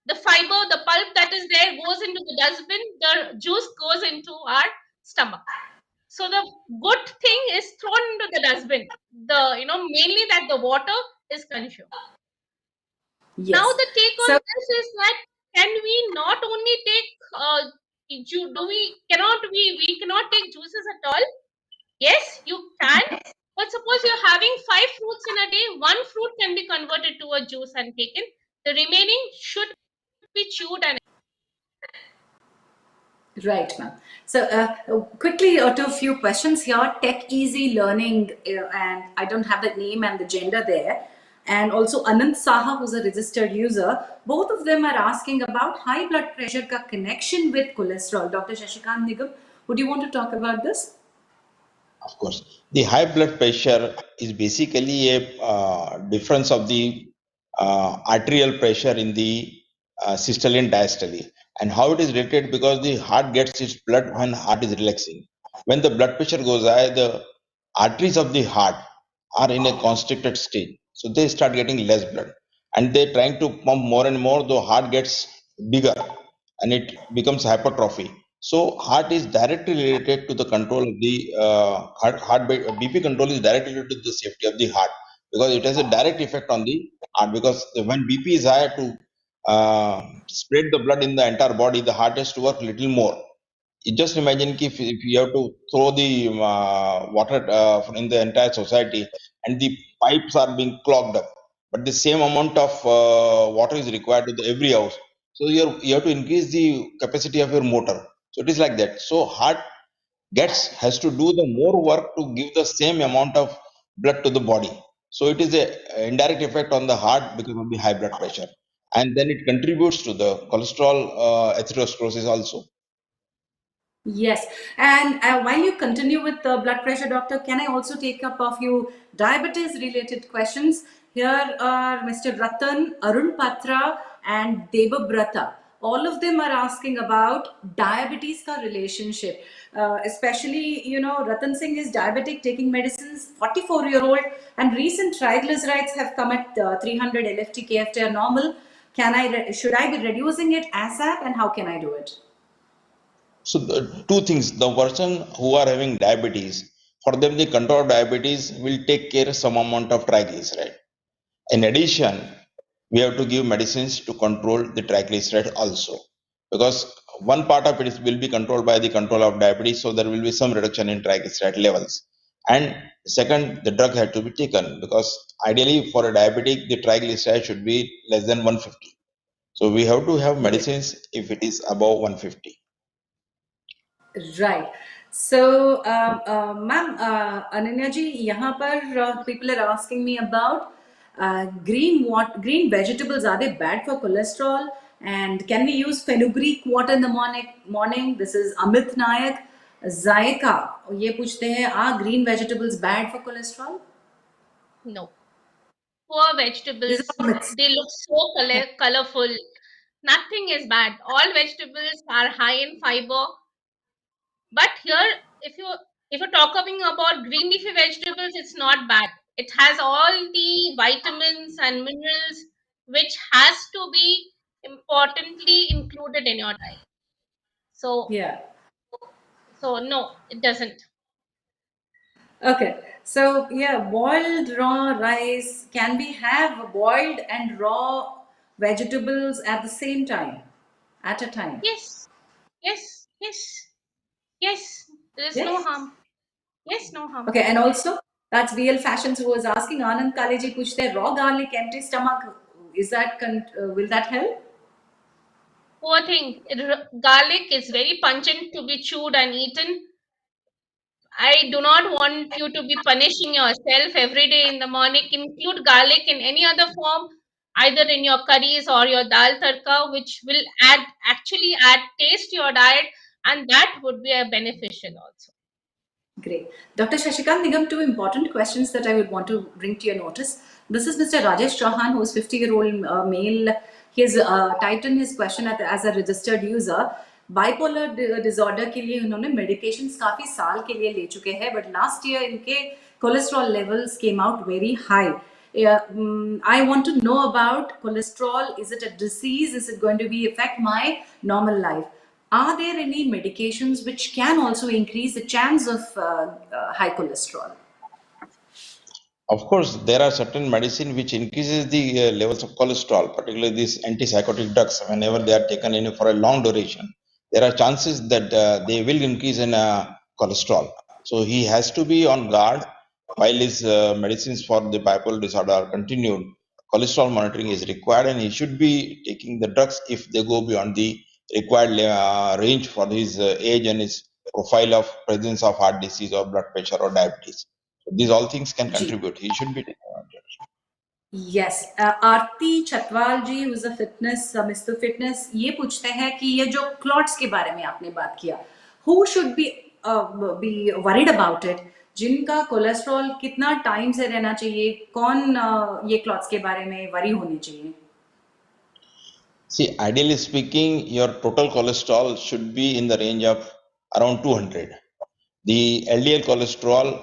The fiber, the pulp that is there goes into the dustbin. The juice goes into our stomach. So the good thing is thrown into the dustbin. Mainly that the water is consumed. Now Yes. the take on So this is that, can we not only take we cannot take juices at all? Yes, you can. But suppose you're having 5 fruits in a day, one fruit can be converted to a juice and taken. The remaining should be chewed and. right, ma'am. So quickly to a few questions here. Tech Easy Learning, and I don't have the name and the gender there. And also Anand Saha, who's a registered user. Both of them are asking about high blood pressure ka connection with cholesterol. Dr. Shashikant Nigam, would you want to talk about this? Of course, the high blood pressure is basically a difference of the arterial pressure in the systole and diastole, and how it is related because the heart gets its blood when heart is relaxing. When the blood pressure goes high, the arteries of the heart are in a constricted state, so they start getting less blood, and they're trying to pump more and more. The heart gets bigger, and it becomes hypertrophy. So heart is directly related to the control of the BP control is directly related to the safety of the heart because it has a direct effect on the heart. Because when BP is high, to spread the blood in the entire body, the heart has to work little more. You just imagine if you have to throw the water in the entire society and the pipes are being clogged up, but the same amount of water is required to every house. So you have to increase the capacity of your motor. So it is like that. So heart has to do the more work to give the same amount of blood to the body. So it is a indirect effect on the heart because of the high blood pressure, and then it contributes to the cholesterol atherosclerosis also. Yes, and while you continue with the blood pressure, doctor, can I also take up a few diabetes-related questions? Here are Mr. Ratan, Arun Patra, and Debabrata. All of them are asking about diabetes ka relationship. Especially, Ratan Singh is diabetic, taking medicines, 44-year-old, and recent triglycerides have come at 300 LFT KFT are normal. Should I be reducing it ASAP, and how can I do it? So the two things, the person who are having diabetes, for them the control of diabetes will take care some amount of triglyceride. In addition, we have to give medicines to control the triglyceride also, because one part of it will be controlled by the control of diabetes, so there will be some reduction in triglyceride levels. And second, the drug had to be taken, because ideally for a diabetic, the triglyceride should be less than 150. So we have to have Yes. medicines if it is above 150. Right. So, ma'am, Ananya ji, यहाँ पर people are asking me about green vegetables. Are they bad for cholesterol? And can we use fenugreek water in the morning? This is Amit Nayak. Zaika, ये पूछते हैं, are green vegetables bad for cholesterol? No. Poor These vegetables, are all myths. they look so colorful. Nothing is bad. All vegetables are high in fiber. But here, if you're talking about green leafy vegetables, it's not bad. It has all the vitamins and minerals which has to be importantly included in your diet. So Yeah. so no, it doesn't. Okay, so yeah, boiled raw rice. Can we have boiled and raw vegetables at the same time? At a time? Yes, yes, yes, yes. There is no Yes. harm. Yes, no harm. Okay, and also that's BL Fashions who was asking Anand Kaleji puchte raw garlic empty stomach. Is that will that help? Poor thing. Garlic is very pungent to be chewed and eaten. I do not want you to be punishing yourself every day in the morning. Include garlic in any other form, either in your curries or your dal tadka, which will actually add taste to your diet, and that would be a beneficial also. Great. Dr. Shashikant Nigam, two important questions that I would want to bring to your notice. This is Mr. Rajesh Chauhan, who is 50-year-old male. He has typed in his question as a registered user. Bipolar disorder के लिए उन्होंने medications काफी साल के लिए ले चुके हैं, but last year इनके cholesterol levels came out very high. Yeah, I want to know about cholesterol. Is it a disease? Is it going to be affect my normal life? Are there any medications which can also increase the chance of high cholesterol? Of course, there are certain medicine which increases the levels of cholesterol, particularly these antipsychotic drugs. Whenever they are taken in for a long duration, there are chances that they will increase in cholesterol. So he has to be on guard while his medicines for the bipolar disorder are continued. Cholesterol monitoring is required, and he should be taking the drugs if they go beyond the required range for his age and his profile of presence of heart disease or blood pressure or diabetes. So these all things can ji. contribute. He should be taken advantage. Yes, Aarti Chhatwal ji who's a fitness Mr. Fitness ये पूछते हैं कि ये जो clots के बारे में आपने बात किया, who should be worried about it? जिनका कोलेस्ट्रॉल कितना टाइम से रहना चाहिए, कौन ये clots के बारे में worry होनी चाहिए? See, ideally speaking, your total cholesterol should be in the range of around 200. The LDL cholesterol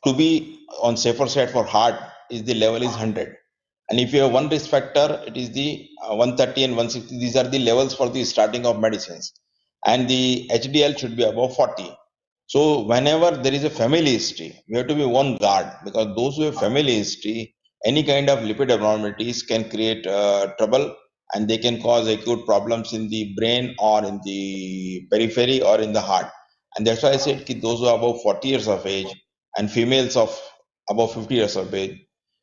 to be on safer side for heart is the level is 100. And if you have one risk factor, it is the 130 and 160. These are the levels for the starting of medicines. And the HDL should be above 40. So whenever there is a family history, we have to be on guard, because those who have family history, any kind of lipid abnormalities can create trouble and they can cause acute problems in the brain or in the periphery or in the heart. And that's why I said ki those who are above 40 years of age and females of above 50 years of age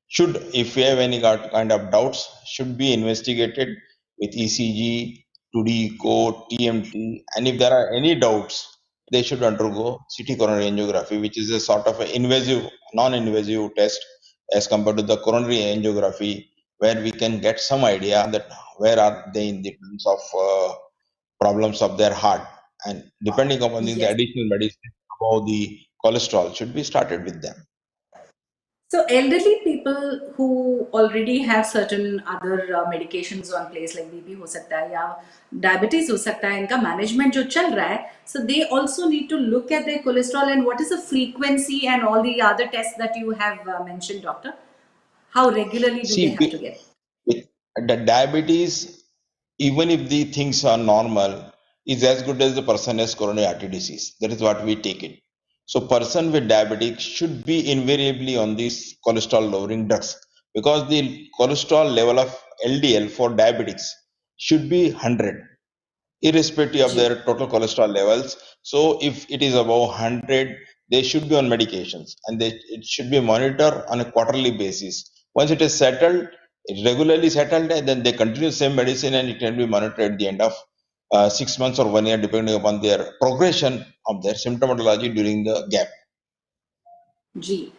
should, if we have any kind of doubts, should be investigated with ECG, 2D echo, TMT, and if there are any doubts, they should undergo CT coronary angiography, which is a sort of an invasive, non-invasive test as compared to the coronary angiography, where we can get some idea that where are they in the terms of problems of their heart, and depending upon the Yes. additional medicine about the cholesterol should be started with them. So elderly people who already have certain other medications on place like BP हो सकता है या diabetes हो सकता है इनका management जो चल रहा है, so they also need to look at their cholesterol and what is the frequency and all the other tests that you have mentioned, doctor. How regularly do they See, have to get? with the diabetes, even if the things are normal, is as good as the person has coronary artery disease. That is what we take it. So, person with diabetic should be invariably on these cholesterol lowering drugs because the cholesterol level of LDL for diabetics should be 100 irrespective of ji. their total cholesterol levels. So if it is above 100, they should be on medications and it should be monitored on a quarterly basis. Once it is settled, it regularly settled, and then they continue the same medicine and it can be monitored at the end of 6 months or 1 year, depending upon their progression of their symptomatology during the gap. G.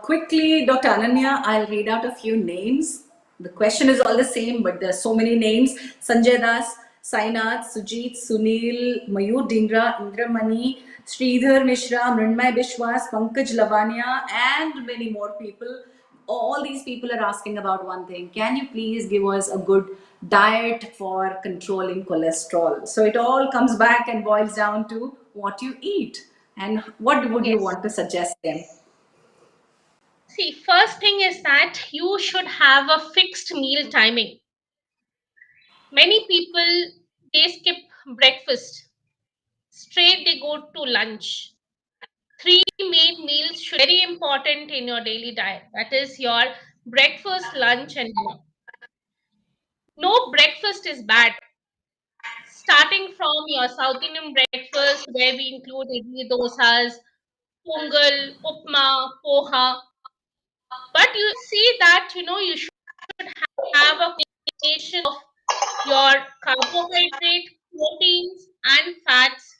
Quickly, Dr. Ananya, I'll read out a few names. The question is all the same, but there are so many names. Sanjay Das, Sainath, Sujit, Sunil, Mayur Dingra, Indramani, Sridhar Mishra, Mrinmay Bishwas, Pankaj Lavania, and many more people. All these people are asking about one thing. Can you please give us a good diet for controlling cholesterol? So it all comes back and boils down to what you eat. And what would you Yes. want to suggest them? See, first thing is that you should have a fixed meal timing. Many people, they skip breakfast. Straight they go to lunch. Three main meals should be very important in your daily diet. That is your breakfast, lunch, and dinner. No breakfast is bad. Starting from your South Indian breakfast, where we include idli, dosas, pongal, upma, poha. But you see that you should have a combination of your carbohydrate, proteins, and fats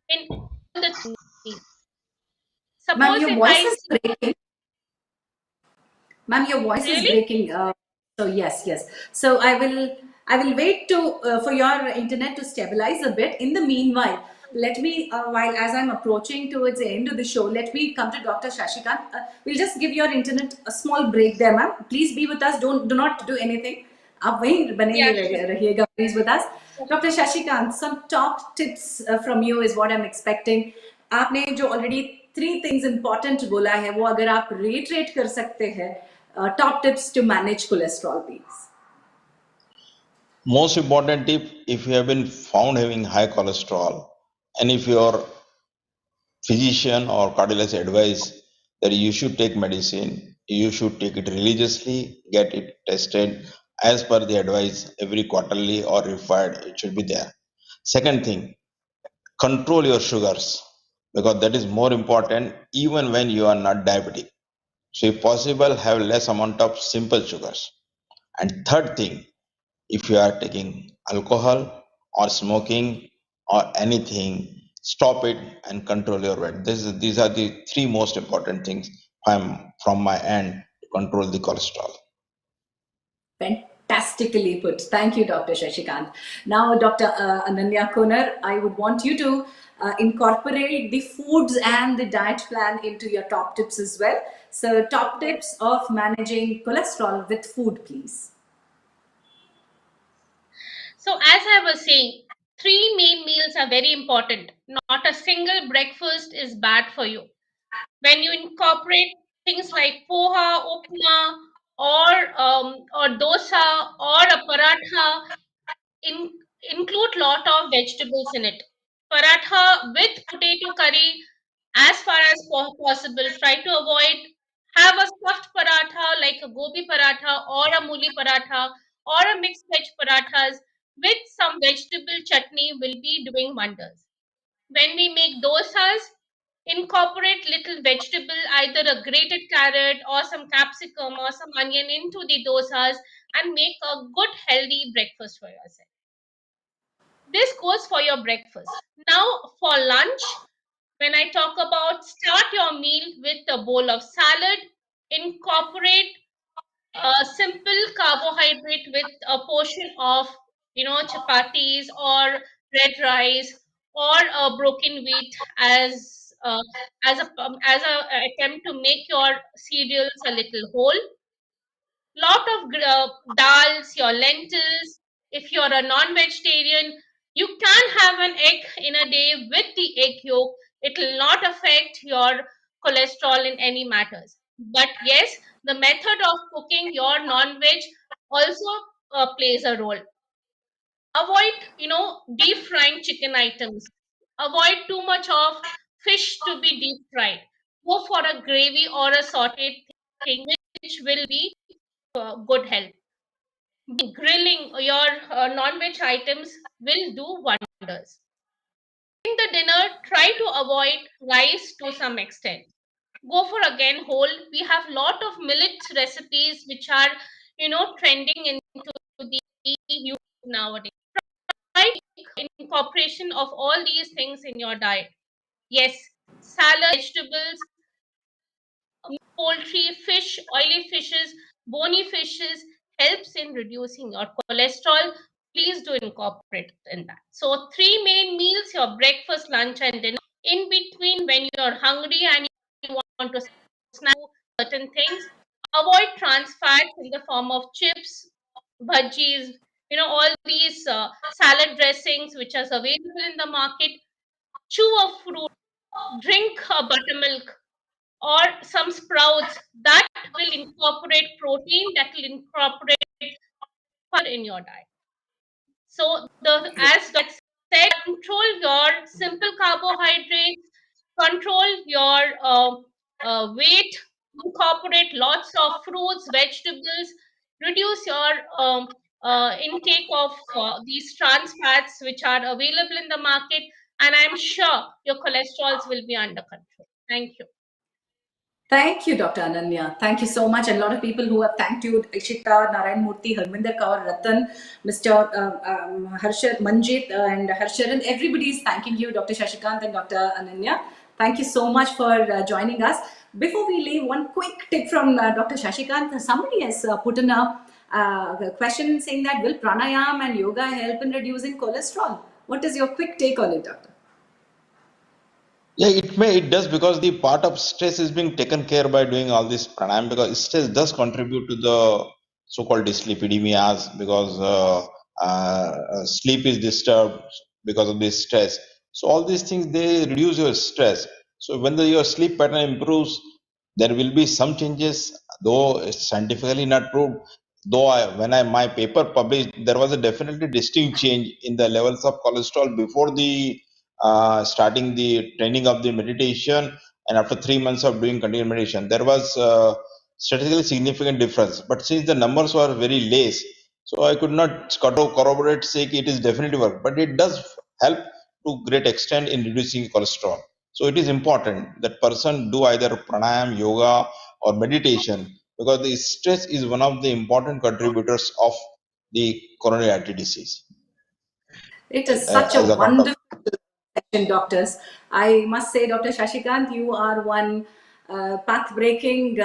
in all the three meals. Ma'am, Suppose your if voice I is see breaking. Ma'am, your voice is really, breaking. So yes, yes. So I will wait to for your internet to stabilize a bit. In the meanwhile, let me while as I'm approaching towards the end of the show, let me come to Dr. Shashikant. We'll just give your internet a small break there, ma'am. Please be with us. Do not do anything. आप वहीं बने ही yeah, sure. रहिएगा please with us. Dr. Shashikant, some top tips from you is what I'm expecting. आपने जो already three things important बोला है वो अगर आप reiterate कर सकते हैं top tips to manage cholesterol please. Most important tip, if you have been found having high cholesterol, and if your physician or cardiologist advise that you should take medicine, you should take it religiously, get it tested as per the advice every quarterly or required, it should be there. Second thing, control your sugars because that is more important even when you are not diabetic. So if possible, have less amount of simple sugars. And third thing, if you are taking alcohol or smoking or anything, stop it and control your weight. These are the three most important things from my end to control the cholesterol. Fantastically put. Thank you, Dr. Shashikant. Now, Dr. Ananya Konar, I would want you to incorporate the foods and the diet plan into your top tips as well. So, top Yes. tips of managing cholesterol with food, please. So, as I was saying, three main meals are very important. Not a single breakfast is bad for you. When you incorporate things like poha, upma, or dosa or a paratha, in, include lot of vegetables in it. Paratha with potato curry, as far as possible. Try to avoid have a stuffed paratha like a gobi paratha or a muli paratha or a mixed veg parathas with some vegetable chutney will be doing wonders. When we make dosas, incorporate little vegetable, either a grated carrot or some capsicum or some onion into the dosas and make a good healthy breakfast for yourself. This goes for your breakfast. Now for lunch, when I talk about start your meal with a bowl of salad, incorporate a simple carbohydrate with a portion of chapatis or red rice or a broken wheat as a attempt to make your cereals a little whole. Lot of dals, your lentils. If you're a non-vegetarian, you can have an egg in a day with the egg yolk. It will not affect your cholesterol in any matters. But yes, the method of cooking your non-veg also plays a role. Avoid, deep frying chicken items. Avoid too much of fish to be deep fried. Go for a gravy or a sauteed thing, which will be good health. Grilling your non-veg items will do wonders. In the dinner, try to avoid rice to some extent. Go for again whole. We have lot of millet recipes which are trending into the YouTube nowadays. Try incorporation of all these things in your diet. Yes, salad, vegetables, poultry, fish, oily fishes, bony fishes helps in reducing your cholesterol. Please do incorporate in that. So, three main meals: your breakfast, lunch, and dinner. In between, when you're hungry and you want to snack certain things, avoid trans fats in the form of chips, bhajis, all these salad dressings which are available in the market. Chew a fruit, drink a buttermilk or some sprouts that will incorporate protein, that will incorporate fiber in your diet. So the as Doc said, control your simple carbohydrates, control your weight, incorporate lots of fruits, vegetables, reduce your intake of these trans fats which are available in the market, and I'm sure your cholesterols will be under control. Thank you. Thank you, Dr. Ananya. Thank you so much. And a lot of people who have thanked you: Ishita, Narayan Murthy, Harminder Kaur, Ratan, Mr. Harshad, Manjit, and Harsharan. Everybody is thanking you, Dr. Shashikant and Dr. Ananya. Thank you so much for joining us. Before we leave, one quick tip from Dr. Shashikant. Somebody has put in a question saying that will pranayama and yoga help in reducing cholesterol? What is your quick take on it, Doctor? Yeah, it does, because the part of stress is being taken care by doing all this pranayama, because stress does contribute to the so-called dyslipidemias, because sleep is disturbed because of this stress. So all these things, they reduce your stress. So when your sleep pattern improves, there will be some changes, though it's scientifically not proved. Though my paper published, there was a definitely distinct change in the levels of cholesterol before the starting the training of the meditation, and after 3 months of doing continuous meditation, there was statistically significant difference. But since the numbers were very less, so I could not corroborate say it is definitely work, but it does help to great extent in reducing cholesterol. So it is important that person do either pranayam, yoga, or meditation, because the stress is one of the important contributors of the coronary artery disease. It is such a As a part of wonderful doctors. I must say, Dr. Shashikant, you are one path-breaking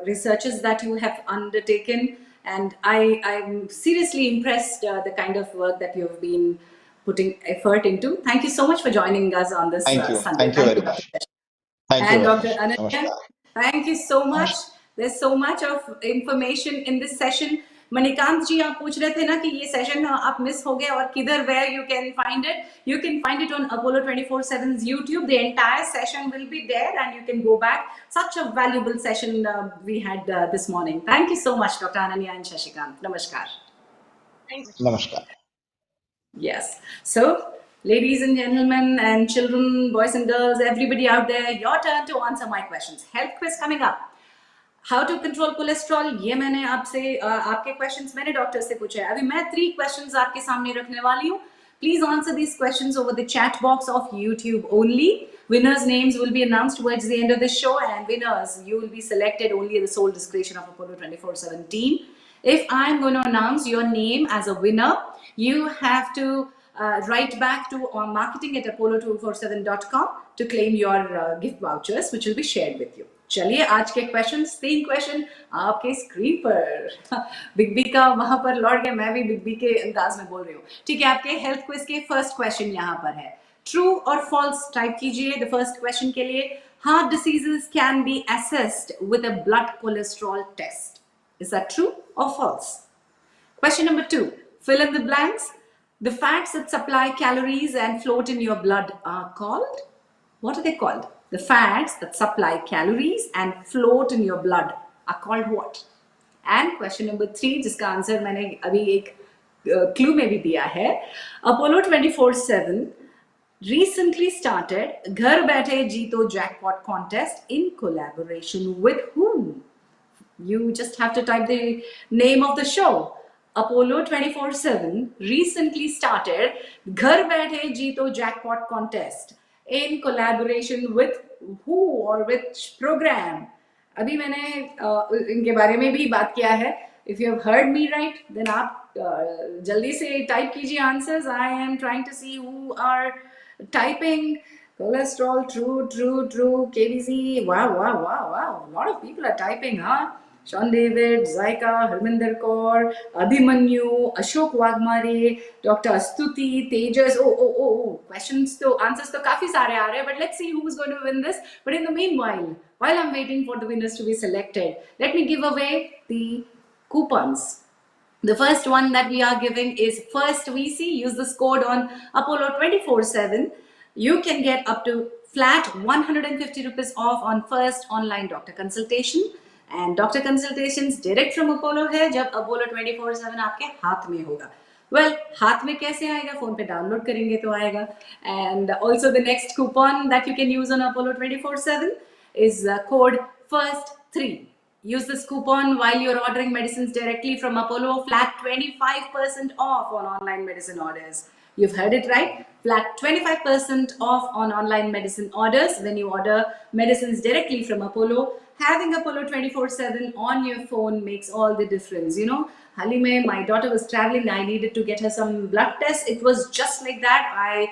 researches that you have undertaken, and I'm seriously impressed the kind of work that you've been putting effort into. Thank you so much for joining us on this Sunday. thank you Thank very you, Dr. much. Thank you and very Dr. much. Ananya, Namaskar. thank you so much. Namaskar. There's so much of information in this session. Manikant जी आप पूछ रहे थे ना कि ये session आप miss हो गए और किधर where you can find it. You can find it on Apollo 24/7's YouTube. The entire session will be there and you can go back. Such a valuable session we had this morning. Thank you so much, Dr. Ananya and Shashikant. Namaskar. Namaskar. Yes. So, ladies and gentlemen, and children, boys and girls, everybody out there, your turn to answer my questions. Health quiz coming up. How to control cholesterol, ये मैंने आपसे आपके questions मैंने doctor से पूछे हैं. अभी मैं 3 क्वेश्चंस आपके सामने रखने वाली हूँ. Please answer these questions over the chat box of YouTube only. Winners' names will be announced towards the end of the show, and winners, you will be selected only at the sole discretion of Apollo 24/7 team. If I'm going to announce your name as a winner, you have to write back to marketing@apollo247.com to claim your gift vouchers, which will be shared with you. चलिए आज के question, 3 question आपके screen पर. Big B का वहां पर लौट गया, मैं भी बिग बी के अंदाज में बोल रही हूँ. ठीक है, आपके हेल्थ क्विज के फर्स्ट क्वेश्चन यहाँ पर है. ट्रू और फॉल्स टाइप कीजिए. द फर्स्ट क्वेश्चन के लिए, heart diseases can be assessed with a blood cholesterol test. Is that true और false? Question number 2, fill in the blanks. The fats that supply calories and float in your blood are called? What are they called? The fats that supply calories and float in your blood are called what? And question number 3, जिसका answer मैंने अभी एक clue में भी दिया है. Apollo 24/7 recently started घर बैठे जीतो jackpot contest in collaboration with whom? You just have to type the name of the show. Apollo 24/7 recently started घर बैठे जीतो jackpot contest in collaboration with who or which program? अभी मैंने इनके बारे में भी बात किया है. If you have heard me right, then आप जल्दी से टाइप कीजिए answers. I am trying to see who are typing. Cholesterol, true. KBC, wow. A lot of people are typing, huh? Sean David, Zaika, Harminder Kaur, Abhimanyu, Ashok Wagmare, Dr. Astuti, Tejas. Oh. Questions to answers to काफी सारे आ रहे हैं, but let's see who's going to win this. But in the meanwhile, while I'm waiting for the winners to be selected, let me give away the coupons. The first one that we are giving is First VC. Use this code on Apollo 24/7. You can get up to flat 150 rupees off on first online doctor consultation. And doctor consultations direct from Apollo है जब Apollo 24/7 आपके हाथ में होगा. Well, हाथ में कैसे आएगा? फोन पे डाउनलोड करेंगे तो आएगा. And also the next coupon that you can use on Apollo 24/7 is code FIRST3. Use this coupon while you're ordering medicines directly from Apollo. Flat 25% off on online medicine orders. You've heard it right. Flat 25% off on online medicine orders when you order medicines directly from Apollo. Having Apollo 24/7 on your phone makes all the difference. You know, Halime, my daughter was traveling. I needed to get her some blood tests. It was just like that. I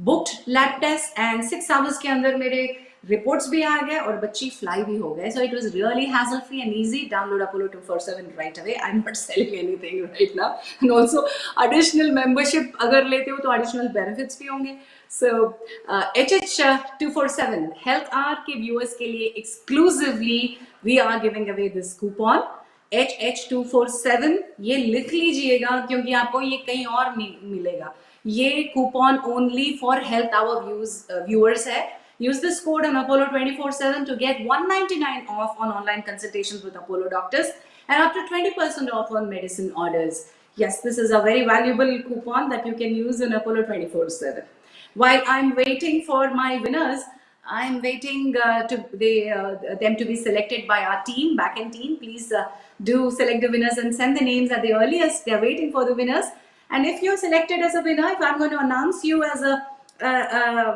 booked lab tests and 6 hours के अंदर मेरे reports भी आ गए और बच्ची fly भी हो गए. So it was really hassle free and easy. Download Apollo 24/7 right away. I'm not selling anything right now. And also additional membership अगर लेते हो तो additional benefits भी होंगे. So HH247 Health Hour के viewers के लिए exclusively we are giving away this coupon. HH247 ये लिख लीजिएगा क्योंकि आपको ये कहीं और मिलेगा. ये coupon only for Health Hour viewers है. Use this code on Apollo 24/7 to get $199 off on online consultations with Apollo doctors and up to 20% off on medicine orders. Yes, this is a very valuable coupon that you can use on Apollo 24/7. While I'm waiting for my winners, I'm waiting them to be selected by our team, backend team. Please do select the winners and send the names at the earliest. They're waiting for the winners. And if you're selected as a winner, if I'm going to announce you as a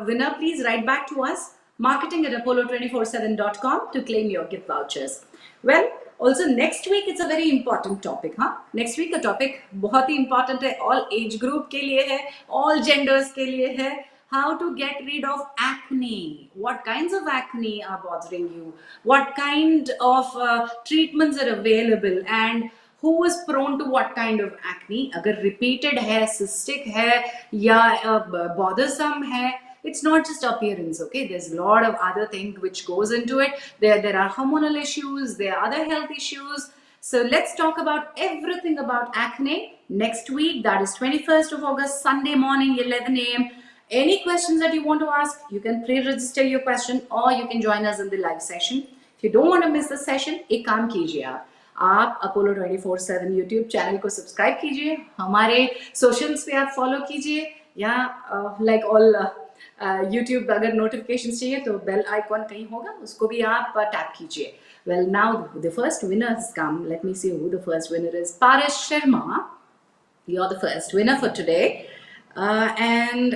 winner, please write back to us, marketing@apollo247.com to claim your gift vouchers. Well, also next week it's a very important topic, huh? Next week का topic बहुत ही important है, all age group के लिए है, all genders के लिए है. How to get rid of acne. What kinds of acne are bothering you? What kind of treatments are available? And who is prone to what kind of acne? अगर repeated है, cystic है या bothersome है, it's not just appearance, okay? There's a lot of other things which goes into it. There are hormonal issues, there are other health issues. So let's talk about everything about acne next week. That is 21st of August, Sunday morning, 11 a.m. Any questions that you want to ask, you can pre-register your question or you can join us in the live session. If you don't want to miss the session, एक काम कीजिए आप Apollo 24/7 YouTube channel को subscribe कीजिए, हमारे socials पे आप follow कीजिए या like all यूट्यूब अगर नोटिफिकेशन चाहिए तो बेल आइकॉन कहीं होगा, उसको भी आप टैप कीजिए. Well, now the first winner has come. Let me see who the first winner is. Paresh Sharma, you're the first winner for today. And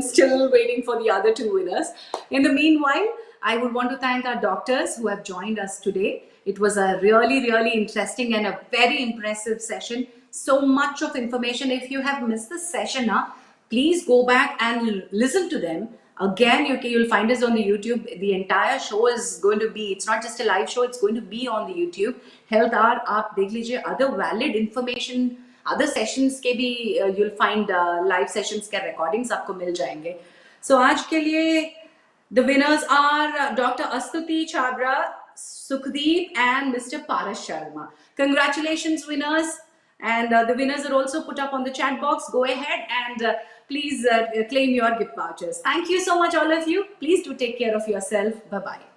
still waiting for the other two winners. In the meanwhile, I would want to thank our doctors who have joined us today. It was a really, really interesting and a very impressive session. So much of information. If you have missed the session, please go back and listen to them. Again, you'll find us on the YouTube. The entire show is going to be, it's not just a live show, it's going to be on the YouTube. Health Hour, आप देख लीजिए. Other valid information, other sessions के भी you'll find live sessions के recordings आपको मिल जाएंगे. So आज के लिए the winners are Dr. Astuti Chabra, Sukhdeep and Mr. Paresh Sharma. Congratulations, winners. And the winners are also put up on the chat box. Go ahead and please claim your gift vouchers. Thank you so much, all of you. Please do take care of yourself. Bye-bye.